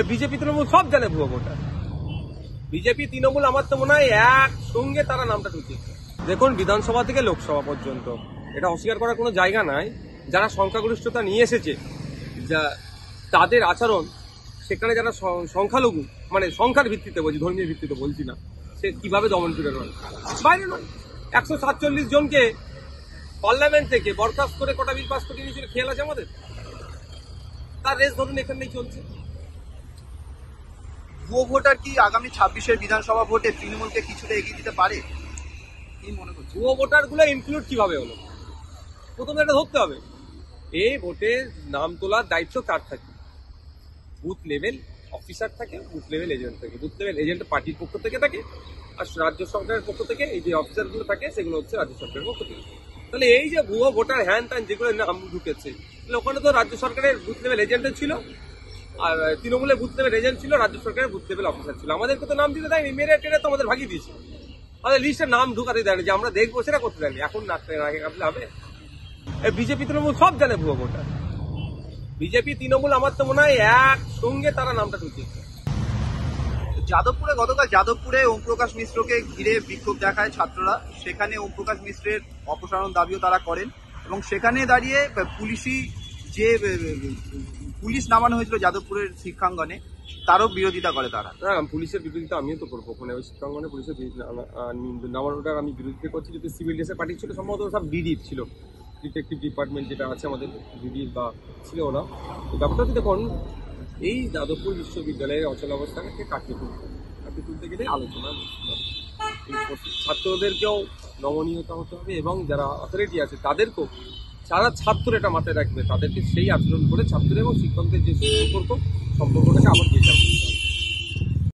BJP Trinamool সব জানে ভুয়ো ভোটার। বিজেপি তৃণমূল আমার তো মনে হয় একসঙ্গে তারা নামটা ঢুকিয়েছে। দেখুন, বিধানসভা থেকে লোকসভা পর্যন্ত এটা অস্বীকার করার কোনো জায়গা নাই। যারা সংখ্যাগরিষ্ঠতা নিয়ে এসেছে, যা তাদের আচরণ, সেখানে যারা সংখ্যালঘু, মানে সংখ্যার ভিত্তিতে বলছি, ধর্মীয় ভিত্তিতে বলছি না, সে কিভাবে দমন করে নয়, বাইরে নয়। 147 জনকে পার্লামেন্ট থেকে বরখাস্ত করে কটা বিল পাস করে নিয়েছিল, খেয়াল আছে আমাদের? তার রেস ধরুন এখানেই চলছে। ভুয়ো ভোটার কি আগামী 26-এর বিধানসভা ভোটে তৃণমূলকে কিছুটা এগিয়ে দিতে পারে? কি মনে করছে? ভুয়ো ভোটার গুলো ইনক্লুড কিভাবে হলো, প্রথমে এটা ধরতে হবে। এই ভোটের নাম তোলার দায়িত্ব কার থাকে? বুথ লেভেল অফিসার থাকে, বুথ লেভেল এজেন্ট থাকে। বুথ লেভেল এজেন্ট পার্টির পক্ষ থেকে থাকে, আর রাজ্য সরকারের পক্ষ থেকে এই যে অফিসারগুলো থাকে সেগুলো হচ্ছে রাজ্য সরকারের পক্ষ থেকে। তাহলে এই যে ভুয়ো ভোটার হ্যান ত্যান যেগুলো নাম ঢুকেছে, তাহলে ওখানে তো রাজ্য সরকারের বুথ লেভেল এজেন্টের ছিল, আর তৃণমূলের বুথ লেভেল এজেন্ট ছিল, রাজ্য সরকারের বুথ লেভেল অফিসার ছিল। আমাদেরকে তো নাম দিতে দেয়নি, মেরে টেরে তো আমাদের ভাগিয়ে দিয়েছে। আমাদের লিস্টে নাম ঢুকাতে দেয়নি, যে আমরা দেখবো সেটা করতে দেয়নি। এখন নাচতে কাটলে হবে? বিজেপি তৃণমূল সব জানে ভুয়ো ভোটার। বিজেপি তৃণমূল আমার তো মনে হয় একসঙ্গে তারা নামটা ঢুকিয়েছে। যাদবপুরে গতকাল ওম প্রকাশ মিশ্রকে ঘিরে বিক্ষোভ দেখায় ছাত্ররা। সেখানে ওম প্রকাশ মিশ্রের অপসারণ দাবিও তারা করেন, এবং সেখানে দাঁড়িয়ে পুলিশ নামানো হয়েছিল যাদবপুরের শিক্ষাঙ্গনে, তারও বিরোধিতা করে তারা। পুলিশের বিরোধিতা আমিও তো করবো। ওখানে ওই শিক্ষাঙ্গনে পুলিশের নামানোটার আমি বিরোধিতা করছি। যদি সিভিল ড্রেসে পার্টি ছিল, সম্ভবত সব ডিডি ছিল, ডিটেকটিভ ডিপার্টমেন্ট যেটা আছে আমাদের, ডিডি বা ছিল ওরা। তো ব্যাপারটা তো দেখুন, এই যাদবপুর বিশ্ববিদ্যালয়ের অচলাবস্থাকে কাটিয়ে তুলতে গেলে আলোচনা, ছাত্রদেরকেও নমনীয়তা হতে হবে, এবং যারা অথরিটি আছে তাদেরকেও, যারা ছাত্র এটা মাথায় রাখবে, তাদেরকে সেই আচরণ করে ছাত্র এবং শিক্ষকদের যে সম্পর্কটাকে আবার